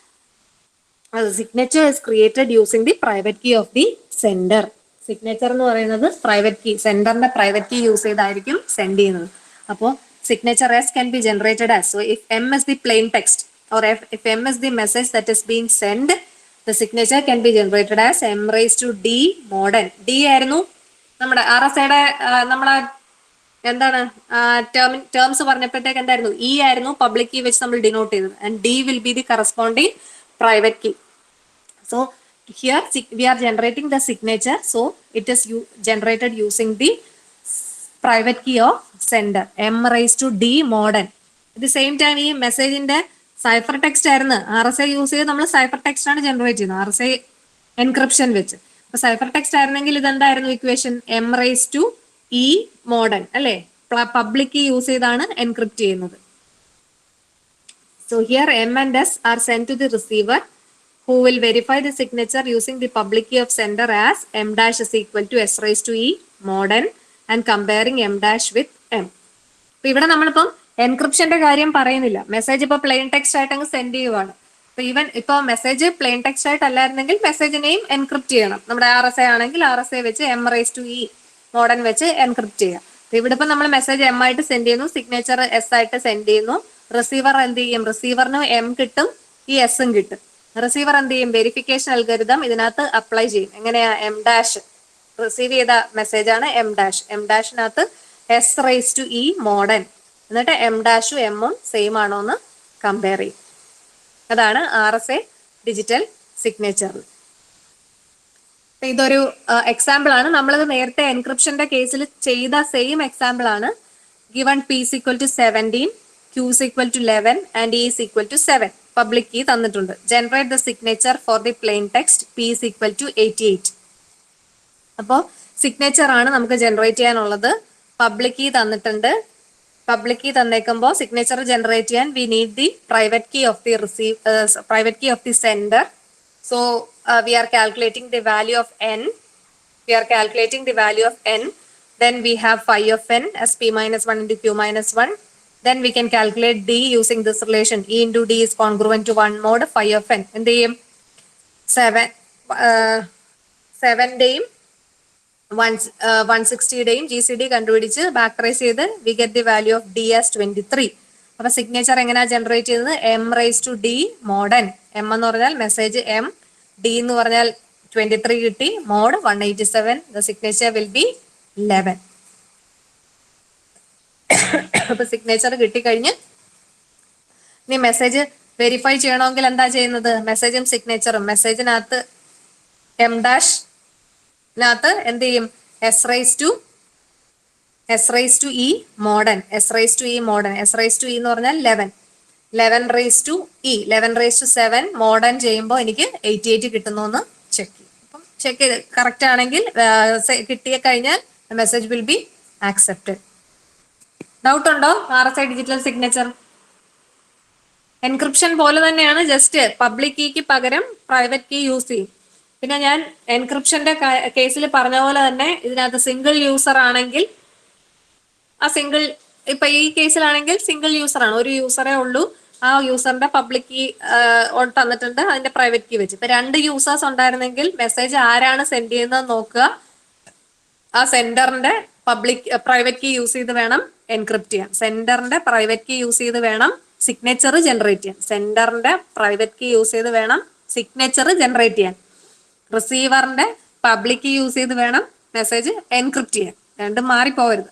the signature is created using the private key of the sender. Signature എന്ന് പറയുന്നത് private key, സെൻഡറിന്റെ private key use ചെയ്തായിരിക്കും send ചെയ്യുന്നത്. അപ്പോൾ signature S can be generated as, so if M is the plain text or if M is the message that is being sent, the signature can be generated as M raised to D mod n. D ആയിരുന്നു നമ്മുടെ RSAയുടെ നമ്മളെ എന്താണ് terms പറഞ്ഞപ്പോഴത്തേക്ക് എന്തായിരുന്നു, E ആയിരുന്നു public key വെച്ച് നമ്മൾ denote ചെയ്തത്, and D will be the corresponding private key. So here we are generating the signature, so it is generated using the private key of sender, M raised to D mod n. At the same time ഈ മെസ്സേജിന്റെ cipher text ആയിരുന്നു RSA use ചെയ്ത് നമ്മൾ cipher text ആണ് generate ചെയ്യുന്നത് RSA encryption വെച്ച്. അപ്പൊ cipher text ആയിരുന്നെങ്കിൽ ഇതെന്തായിരുന്നു equation, M raised to E mod n, അല്ലെ? പബ്ലിക് കീ യൂസ് ചെയ്താണ് എൻക്രിപ്റ്റ് ചെയ്യുന്നത്. So here M and S are sent to the receiver, who will verify the signature using the public key of sender as M dash is equal to S raised to E mod n and comparing M dash with M. അപ്പൊ ഇവിടെ നമ്മളിപ്പം എൻക്രിപ്ഷന്റെ കാര്യം പറയുന്നില്ല. Message ഇപ്പൊ plain text ആയിട്ട് അങ്ങ് send ചെയ്യുവാണ്. അപ്പൊ ഈവൻ ഇപ്പൊ മെസ്സേജ് പ്ലെയിൻ ടെക്സ്റ്റ് ആയിട്ട് അല്ലായിരുന്നെങ്കിൽ മെസ്സേജിനെയും എൻക്രിപ്റ്റ് ചെയ്യണം. നമ്മുടെ RSA ആണെങ്കിൽ RSA വെച്ച് M raised to E mod n വെച്ച് എൻക്രിപ്റ്റ് ചെയ്യാം. അപ്പൊ ഇവിടെ ഇപ്പൊ നമ്മൾ മെസ്സേജ് M ആയിട്ട് സെൻഡ് ചെയ്യുന്നു, സിഗ്നേച്ചർ S ആയിട്ട് സെൻഡ് ചെയ്യുന്നു. റിസീവർ എന്ത് ചെയ്യും, റിസീവറിന് M കിട്ടും, ഈ S കിട്ടും. റിസീവർ എന്ത് ചെയ്യും, വെരിഫിക്കേഷൻ അൽഗോരിതം ഇതിനകത്ത് അപ്ലൈ ചെയ്യും. എങ്ങനെയാ, M dash റിസീവ് ചെയ്ത മെസ്സേജ് ആണ് M dash, M dashനകത്ത് S raised to E mod n, എന്നിട്ട് M dashും M ഉം സെയിം ആണോ എന്ന് കമ്പയർ ചെയ്യും. അതാണ് RSA ഡിജിറ്റൽ സിഗ്നേച്ചർ. ഇതൊരു എക്സാമ്പിൾ ആണ്. നമ്മളിത് നേരത്തെ എൻക്രിപ്ഷന്റെ കേസിൽ ചെയ്ത സെയിം എക്സാമ്പിൾ ആണ്. Given P is equal to 17, Q is equal to 11 and E is equal to 7. Public key തന്നിട്ടുണ്ട്. Generate the signature for the plain text. P is equal to 88. അപ്പോൾ signature ആണ് നമുക്ക് ജനറേറ്റ് ചെയ്യാനുള്ളത്. Public key തന്നിട്ടുണ്ട്. Public key തന്നേക്കുമ്പോൾ signature generate ചെയ്യാൻ we need the private key of the private key of the sender. So we are calculating the value of n. We are calculating the value of n. Then we have phi of n as p minus 1 into q minus 1. Then we can calculate d using this relation. E into d is congruent to 1 mod phi of n. In the 7 dame 160 dame GCD കണ്ടുപിടിച്ച് back trace ചെയ്ത് we get the value of d as 23. അപ്പൊ signature എങ്ങനെയാ generate ചെയ്യുന്നത്? m raised to d mod n. m എന്ന് പറഞ്ഞാൽ message m, d എന്ന് പറഞ്ഞാൽ 23 കിട്ടി, mod 187. The signature will be 11. അപ്പൊ സിഗ്നേച്ചർ കിട്ടിക്കഴിഞ്ഞ് ഇനി മെസ്സേജ് വെരിഫൈ ചെയ്യണമെങ്കിൽ എന്താ ചെയ്യുന്നത്? മെസ്സേജും സിഗ്നേച്ചറും മെസ്സേജിനകത്ത് എം ഡാഷിനകത്ത് എന്ത് ചെയ്യും? S raise to E mod n. S raise to E mod n. S raise to E എന്ന് പറഞ്ഞാൽ 11 raise to E 11 raise to 7 mod n ചെയ്യുമ്പോൾ എനിക്ക് 88 കിട്ടുന്നു എന്ന് ചെക്ക് ചെയ്യും. അപ്പം ചെക്ക് ചെയ്ത് കറക്റ്റ് ആണെങ്കിൽ കിട്ടിയ കഴിഞ്ഞാൽ message will be accepted. Doubt ഉണ്ടോ? RSI ഡിജിറ്റൽ സിഗ്നേച്ചർ എൻക്രിപ്ഷൻ പോലെ തന്നെയാണ്, ജസ്റ്റ് പബ്ലിക് കീക്ക് പകരം പ്രൈവറ്റ് കീ യൂസ് ചെയ്യും. പിന്നെ ഞാൻ എൻക്രിപ്ഷന്റെ കേസിൽ പറഞ്ഞ പോലെ തന്നെ ഇതിനകത്ത് സിംഗിൾ യൂസർ ആണെങ്കിൽ ആ സിംഗിൾ, ഇപ്പൊ ഈ കേസിലാണെങ്കിൽ സിംഗിൾ യൂസർ ആണ്, ഒരു യൂസറേ ഉള്ളൂ. ആ യൂസറിന്റെ പബ്ലിക് കീ തന്നിട്ടുണ്ട്, അതിന്റെ പ്രൈവറ്റ് കീ വെച്ച്. ഇപ്പൊ 2 യൂസേഴ്സ് ഉണ്ടായിരുന്നെങ്കിൽ മെസ്സേജ് ആരാണ് സെൻഡ് ചെയ്യുന്നത് നോക്കുക. ആ സെൻഡറിന്റെ പ്രൈവറ്റ് കീ യൂസ് ചെയ്ത് വേണം എൻക്രിപ്റ്റ് ചെയ്യാൻ. സെൻഡറിന്റെ പ്രൈവറ്റ് കീ യൂസ് ചെയ്ത് വേണം സിഗ്നേച്ചർ ജനറേറ്റ് ചെയ്യാൻ. സെൻഡറിന്റെ പ്രൈവറ്റ് കീ യൂസ് ചെയ്ത് വേണം സിഗ്നേച്ചർ ജനറേറ്റ് ചെയ്യാൻ. റിസീവറിന്റെ പബ്ലിക് കീ യൂസ് ചെയ്ത് വേണം മെസ്സേജ് എൻക്രിപ്റ്റ് ചെയ്യാൻ. രണ്ടും മാറിപ്പോകരുത്.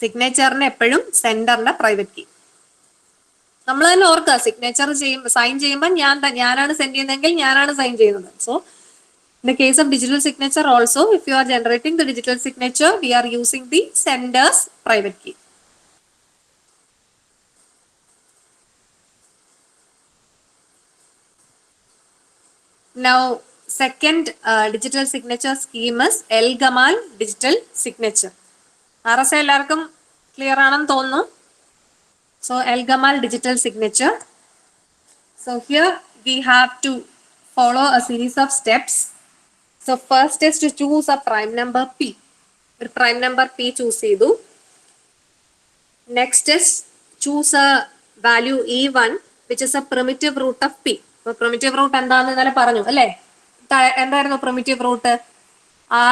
സിഗ്നേച്ചറിന് എപ്പോഴും സെൻഡറിന്റെ പ്രൈവറ്റ് കീ. നമ്മൾ തന്നെ ഓർക്കുക, സിഗ്നേച്ചർ സൈൻ ചെയ്യുമ്പോൾ ഞാനാണ് സെൻഡ് ചെയ്യുന്നതെങ്കിൽ ഞാനാണ് സൈൻ ചെയ്യുന്നത്. So in the case of digital signature also, if you are generating the digital signature, we are using the sender's private key. Now, second digital signature scheme is Elgamal digital signature. RSI എല്ലാവർക്കും clear ആണെന്ന് തോന്നുന്നു. So, Elgamal digital signature. So, here we have to follow a series of steps. So first is to choose a prime number p. ഒരു prime number p choose ചെയ്തു. Next is choose a value e1 which is a primitive root of p. So primitive root എന്താണെന്ന് ഇന്നലെ പറഞ്ഞു അല്ലേ? എന്തായിരുന്നു primitive root? ആ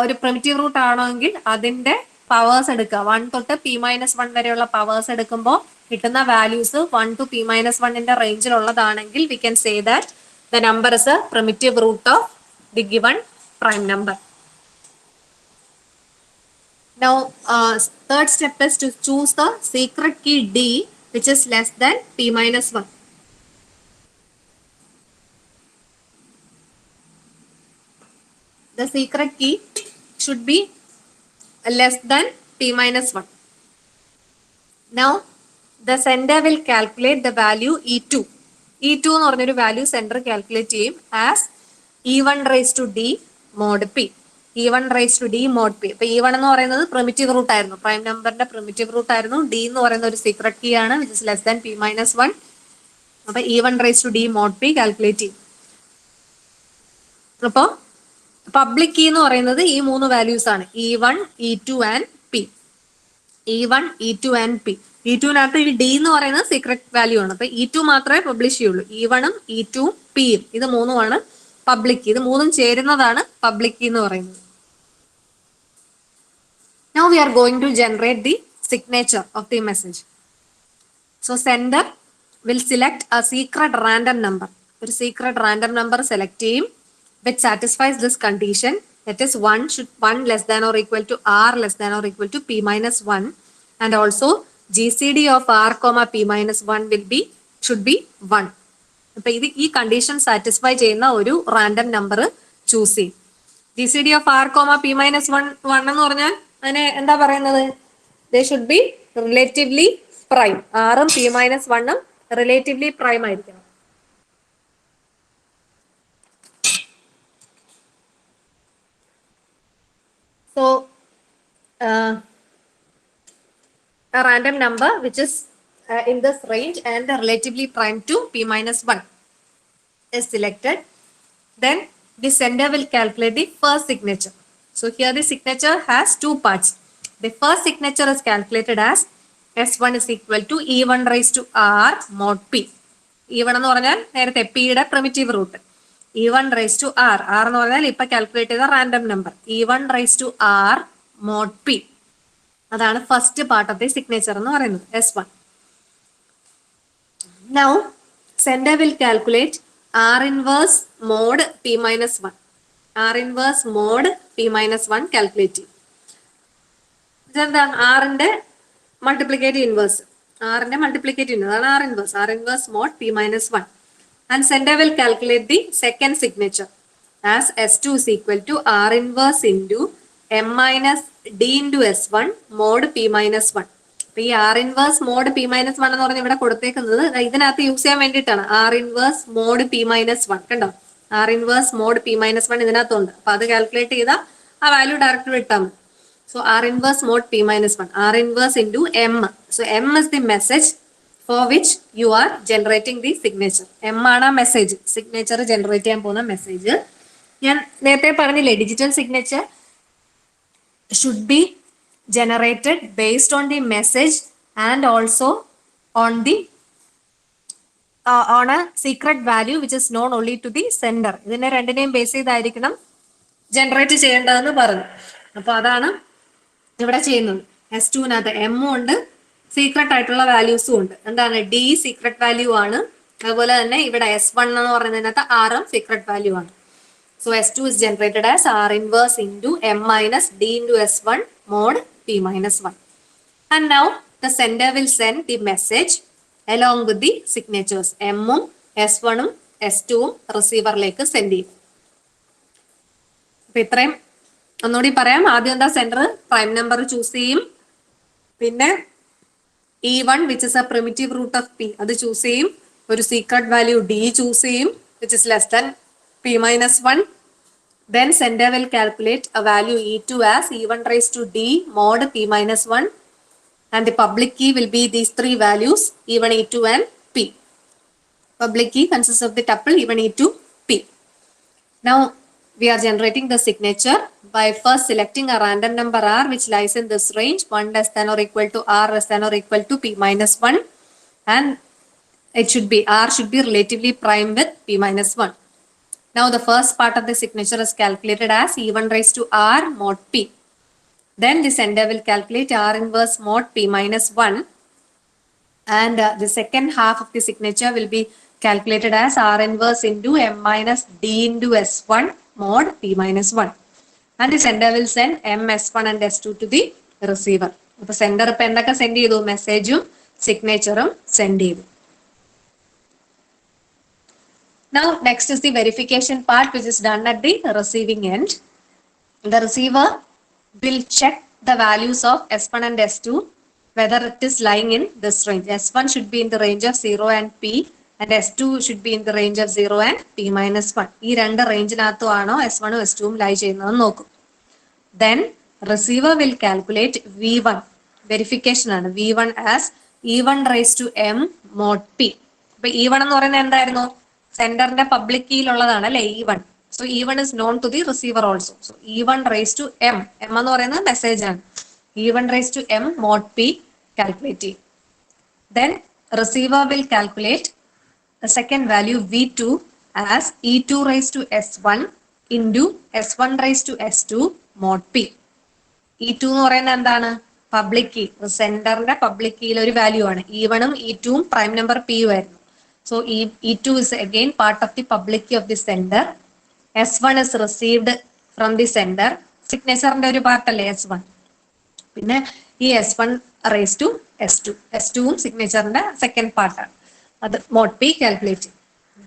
ഒരു primitive root ആണെങ്കിൽ അതിന്റെ പവേഴ്സ് എടുക്കുക. 1 തൊട്ട് p-1 വരെയുള്ള പവേഴ്സ് എടുക്കുമ്പോൾ കിട്ടുന്ന values 1 to p-1ന്റെ റേഞ്ചിലുള്ളതാണെങ്കിൽ we can say that the number is a primitive root of the given prime number. Now, third step is to choose the secret key d which is less than p-1. The secret key should be less than p-1. Now, the sender will calculate the value e2. e2 എന്ന് പറഞ്ഞൊരു value sender calculate ചെയ്യും as e1 raised to d mod p. e1 raised to d mod p. അപ്പൊ e1 എന്ന് പറയുന്നത് primitive root ആയിരുന്നു, prime നമ്പറിന്റെ primitive root ആയിരുന്നു. d എന്ന് പറയുന്ന ഒരു സീക്രട്ട് കീ ആണ് which is less than p-1. അപ്പൊ e1 raised to d mod p calculate ചെയ്യും. അപ്പൊ പബ്ലിക് കീ എന്ന് പറയുന്നത് ഈ 3 വാല്യൂസ് ആണ്, e1, e2 and p. e1, e2 and p. e2നകത്ത് ഈ d എന്ന് പറയുന്നത് സീക്രട്ട് വാല്യൂ ആണ്. അപ്പൊ e2 മാത്രമേ പബ്ലിഷ് ചെയ്യുള്ളൂ. e1ഉം e2ഉം p-യും ഇത് 3ഉമാണ് പബ്ലിക് കീ. ഇത് 3ഉം ചേരുന്നതാണ് പബ്ലിക് കീ എന്ന് പറയുന്നത്. Now we are going to generate the signature of the message. So sender will select a secret random number. ഒരു secret random number select ചെയ്യും which satisfies this condition. That is 1 less than or equal to r less than or equal to p-1, and also GCD of r comma p-1 should be 1. അപ്പൊ ഇത് ഈ condition satisfy ചെയ്യുന്ന ഒരു random number choose ചെയ്യും. GCD of r comma p-1 എന്ന് പറഞ്ഞാൽ അതിനെ എന്താ പറയുന്നത്? they should be relatively prime. R ഉം p minus 1 ഉം relatively prime ആയിരിക്കണം. So, a random number which is in this range and relatively prime to p minus 1 is selected. Then the sender will calculate the first signature. So here the signature has two parts. The first signature is calculated as S1 is equal to E1 raised to R mod P. E1 എന്ന് പറഞ്ഞാൽ നേരത്തെ P യുടെ primitive root. E1 raised to R. R എന്ന് പറഞ്ഞാൽ ഇപ്പൊ calculate ചെയ്ത random number. E1 raised to R mod P. അതാണ് first part of the signature എന്ന് പറയുന്നത് S1. Now sender will calculate R inverse mod P minus 1. R inverse mod P minus 1 calculate ചെയ്യും. ഇതെന്താണ് ആറിന്റെ മൾട്ടിപ്ലിക്കേറ്റീവ് ഇൻവേഴ്സ്. ആറിന്റെ multiplicative inverse അതാണ് R inverse. R inverse mod P minus 1. And sender will calculate the second signature as S2 is equal to R inverse into M minus D into S1 mod P minus 1. അപ്പൊ ഈ R inverse mod P minus 1 എന്ന് പറഞ്ഞ് ഇവിടെ കൊടുത്തേക്കുന്നത് ഇതിനകത്ത് use ചെയ്യാൻ വേണ്ടിയിട്ടാണ്. R inverse mod P minus 1 കണ്ടോ, R inverse mod P minus 1 ഇതിനകത്തുണ്ട്. അപ്പൊ അത് കാൽക്കുലേറ്റ് ചെയ്താൽ ആ വാല്യൂ ഡയറക്റ്റ് വിട്ടാൽ മതി. So R inverse mod P minus 1, R inverse into M. So M is the message for which you are generating the signature. M ആണ് message, signature generate ചെയ്യാൻ പോകുന്ന മെസ്സേജ്. ഞാൻ നേരത്തെ പറഞ്ഞില്ലേ, digital signature should be generated based on the message and also on the on a secret value which is known only to the sender. ഇതിനെ രണ്ടിനെയും base ചെയ്തായിരിക്കണം generate ചെയ്യേണ്ടതെന്ന് പറഞ്ഞു. അപ്പൊ അതാണ് ഇവിടെ ചെയ്യുന്നത്. S2നകത്ത് M ഉണ്ട്, സീക്രട്ട് ആയിട്ടുള്ള വാല്യൂസും ഉണ്ട്. എന്താണ് D സീക്രട്ട് വാല്യൂ ആണ്. അതുപോലെ തന്നെ ഇവിടെ S1 എന്ന് പറയുന്നതിനകത്ത് R സീക്രട്ട് വാല്യൂ ആണ്. So S2 is generated as R inverse into M minus D into S1 mod P minus 1. And now the sender will send the message along with the signatures. M ഉം S1 ഉം S2 ഉം റിസീവറിലേക്ക് send ചെയ്യും. അപ്പൊ ഇത്രയും ഒന്നുകൂടി പറയാം. ആദ്യം എന്താ, സെൻഡർ പ്രൈം നമ്പർ ചൂസ് ചെയ്യും, പിന്നെ E1 which is a primitive root of P അത് ചൂസ് ചെയ്യും, ഒരു സീക്രട്ട് വാല്യൂ D ചൂസ് ചെയ്യും which is less than P minus 1. Then sender will calculate a value E2 as E1 raised to D mod P minus 1 and the public key will be these three values E1, E2 and P. Public key consists of the tuple E1, E2, P. Now we are generating the signature by first selecting a random number R which lies in this range 1 less than or equal to R less than or equal to P minus 1, and it should be R should be relatively prime with P minus 1. Now the first part of the signature is calculated as E1 raised to R mod P. Then the sender will calculate R inverse mod P minus 1, and the second half of the signature will be calculated as R inverse into M minus D into S1 mod P minus 1. And the sender will send M S1 and S2 to the receiver. അപ്പൊ sender ഇപ്പൊ എന്തൊക്കെ send ചെയ്തു, മെസ്സേജും സിഗ്നേച്ചറും send ചെയ്തു. Now next is the verification part which is done at the receiving end. The receiver will check the values of S1 and S2 whether it is lying in this range. S1 should be in the range of 0 and P and S2 should be in the range of 0 and P minus 1. ഈ രണ്ട് റേഞ്ചിനകത്തും ആണോ S1 ഉം S2 ഉം ലൈ ചെയ്യുന്നതെന്ന് നോക്കും. Then receiver will calculate V1. Verification ആണ്. V1 as E1 raised to M mod P. അപ്പൊ E1 എന്ന് പറയുന്നത് എന്തായിരുന്നു, സെൻഡറിന്റെ പബ്ലിക് കീയിലുള്ളതാണ് അല്ലെ E1. So E1 is known to the receiver also. So E1 raised to M. M എന്ന് പറയുന്നത് message ആണ്. E1 raised to M mod P calculate ചെയ്യും. Then receiver will calculate the second value V2 as E2 raised to S1 into S1 raised to S2 mod P. E2 എന്ന് പറയുന്നത് എന്താണ്, public key. സെൻഡറിന്റെ public കീയിൽ ഒരു value ആണ്. E1 ഉം E2 ഉം prime number P ആയിരുന്നു. So E2 is again part of the public key of the sender. S1 is received from the sender. സിഗ്നേച്ചറിന്റെ ഒരു part അല്ലേ S1. പിന്നെ ഈ S1 raised to S2. S2 ഉം സിഗ്നേച്ചറിന്റെ second പാർട്ടാണ്. അത് mod P calculate.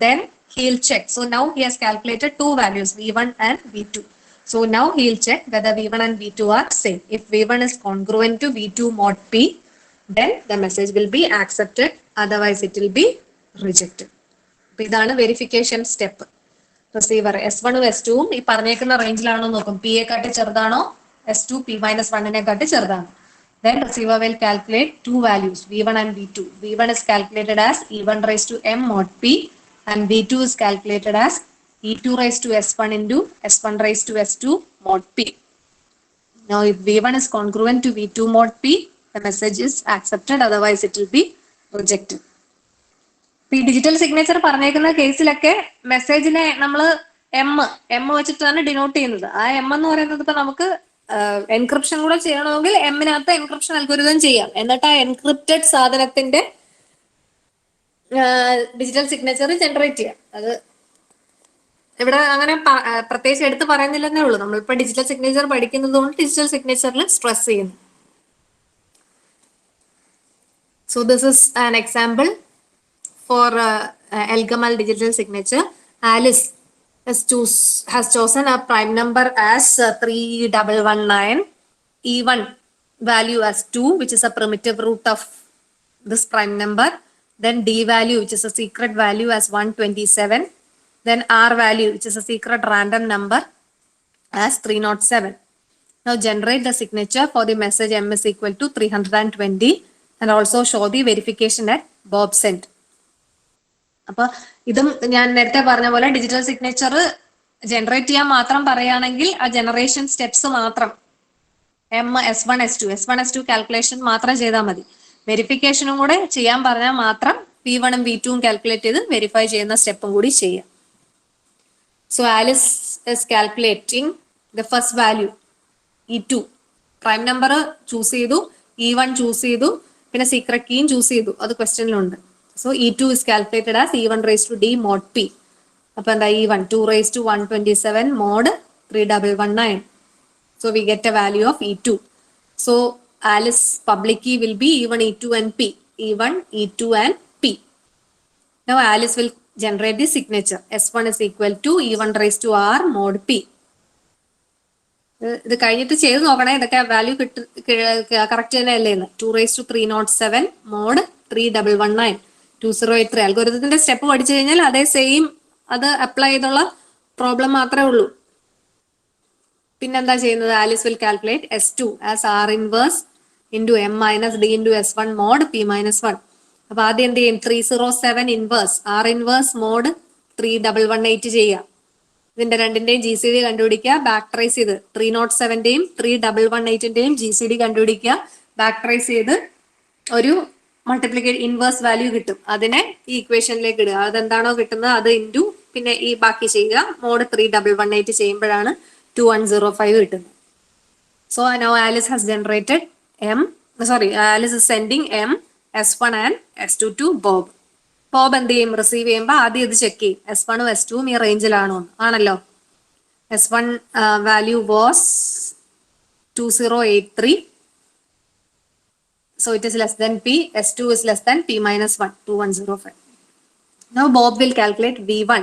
Then he will check. So now he has calculated two values V1 and V2. So now he'll check whether V1 and V2 are same. If V1 is congruent to V2 mod P, then the message will be accepted. Otherwise, it will be rejected. അപ്പൊ ഇതാണ് verification step. Receiver S1 S2 ഈ പറഞ്ഞേക്കുന്ന റേഞ്ചിലാണോ നോക്കും. P യെക്കാട്ടി ചെറുതാണോ S2 P-1 ചെറുതാണോ. Then receiver will calculate two values V1 and V2. V1 is calculated as E1 raised to M mod P and V2 is calculated as E2 raised to S1 into S1 raised to S2 mod P. Now if V1 is congruent to V2 mod P, the message is accepted, otherwise it will be rejected. ഈ digital signature പറഞ്ഞേക്കുന്ന കേസിലൊക്കെ മെസ്സേജിനെ നമ്മൾ M വെച്ചിട്ടാണ് denote ചെയ്യുന്നത്. ആ M എന്ന് പറയുന്നത് ഇപ്പൊ നമുക്ക് എൻക്രിപ്ഷൻ കൂടെ ചെയ്യണമെങ്കിൽ എമ്മിനകത്ത് എൻക്രിപ്ഷൻ അൽഗോരിതം ചെയ്യാം. എന്നിട്ട് ആ എൻക്രിപ്റ്റഡ് സാധനത്തിന്റെ ഡിജിറ്റൽ സിഗ്നേച്ചർ ജനറേറ്റ് ചെയ്യാം. അത് ഇവിടെ അങ്ങനെ പ്രത്യേകിച്ച് എടുത്ത് പറയുന്നില്ലെന്നേ ഉള്ളൂ. നമ്മളിപ്പോ ഡിജിറ്റൽ സിഗ്നേച്ചർ പഠിക്കുന്നത് കൊണ്ട് ഡിജിറ്റൽ സിഗ്നേച്ചറിൽ സ്ട്രെസ് ചെയ്യുന്നു. So this is an example for Elgamal digital signature. Alice has chosen a prime number as 3119, E1 value as 2, which is a primitive root of this prime number, then D value, which is a secret value, as 127, then R value, which is a secret random number, as 307. Now generate the signature for the message M is equal to 320 and also show the verification at Bob sent. അപ്പൊ ഇതും ഞാൻ നേരത്തെ പറഞ്ഞ പോലെ digital signature generate ചെയ്യാൻ മാത്രം പറയുകയാണെങ്കിൽ ആ ജനറേഷൻ സ്റ്റെപ്സ് മാത്രം S1 S2 കാൽക്കുലേഷൻ മാത്രം ചെയ്താൽ മതി. വെരിഫിക്കേഷനും കൂടെ ചെയ്യാൻ പറഞ്ഞാൽ മാത്രം V1 ഉം V2 ഉം കാൽക്കുലേറ്റ് ചെയ്ത് വെരിഫൈ ചെയ്യുന്ന സ്റ്റെപ്പും കൂടി ചെയ്യാം. So Alice is calculating the first value E2. Prime number choose ചെയ്തു, E1 ചൂസ് ചെയ്തു, പിന്നെ സീക്രട്ട് കീയും ചൂസ് ചെയ്തു. അത് ക്വസ്റ്റ്യനിലുണ്ട്. So E2 is calculated as E1 raised to D mod P. Upon the E1 2 raised to 127 mod 3119. So we get a value of E2. So Alice public key will be E1, E2 and P. E1, E2 and P. Now Alice will generate the signature. S1 is equal to E1 raised to R mod P. ഇത് കഴിഞ്ഞിട്ട് ചെയ്ത് നോക്കണേ ഇതൊക്കെ value correct തന്നെ അല്ലേ. 2 raised to 307 mod 3119. 2083 അൽഗോരിതത്തിന്റെ step പഠിച്ചു കഴിഞ്ഞാൽ അതേ സെയിം അത് അപ്ലൈ ചെയ്തുള്ള പ്രോബ്ലം മാത്രമേ ഉള്ളൂ. പിന്നെന്താ ചെയ്യുന്നത്? Alice will calculate S2 as R inverse into M minus D into S1 mod P-1. അപ്പൊ ആദ്യം എന്ത് ചെയ്യും? 307 ഇൻവേഴ്സ് R ഇൻവേഴ്സ് മോഡ് 3118 ചെയ്യുക. ഇതിന്റെ രണ്ടിന്റെയും GCD കണ്ടുപിടിക്കുക, ബാക്ക് ട്രേസ് ചെയ്ത് 307ന്റെയും 3118ന്റെയും GCD കണ്ടുപിടിക്കുക, ബാക്ക് ട്രേസ് ചെയ്ത് ഒരു മൾട്ടിപ്ലിക്കേറ്റ് ഇൻവേഴ്സ് വാല്യൂ കിട്ടും. അതിനെ ഈ ഇക്വേഷനിലേക്ക് ഇടുക. അതെന്താണോ കിട്ടുന്നത് അത് ഇൻറ്റു പിന്നെ ഈ ബാക്കി ചെയ്യുക. മോഡ് 3118 ചെയ്യുമ്പോഴാണ് 2105 കിട്ടുന്നത്. So now Alice has generated Alice is sending M, S1 and S2 to Bob. Bob എന്ത് ചെയ്യും? റിസീവ് ചെയ്യുമ്പോൾ ആദ്യം ഇത് ചെക്ക് ചെയ്യും S1 ഉം S2 ഉം ഈ റേഞ്ചിലാണോ ആണല്ലോ. S1 value was 2083. So it is less than P, S2 is less than P-1, 2105. Now Bob will calculate V1,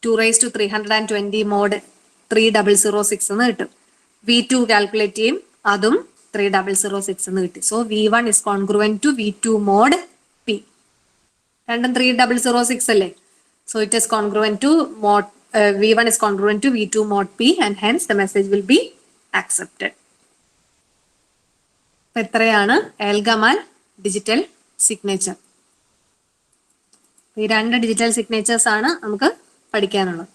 2 raised to 320 mod 3006 എന്ന് കിട്ടും. V2 calculate ചെയ്യും, അതും 3006 എന്ന് കിട്ടി. So V1 is congruent to V2 mod P. രണ്ടും 3006 അല്ലേ. So it is congruent to mod V1 is congruent to V2 mod P and hence the message will be accepted. എത്രയാണ് എൽഗമാൽ digital signature. ഈ രണ്ട് digital signatures ആണ് നമുക്ക് പഠിക്കാനുള്ളത്.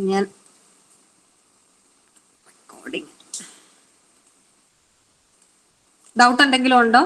ഞാൻ doubt എന്തെങ്കിലും ഉണ്ടോ?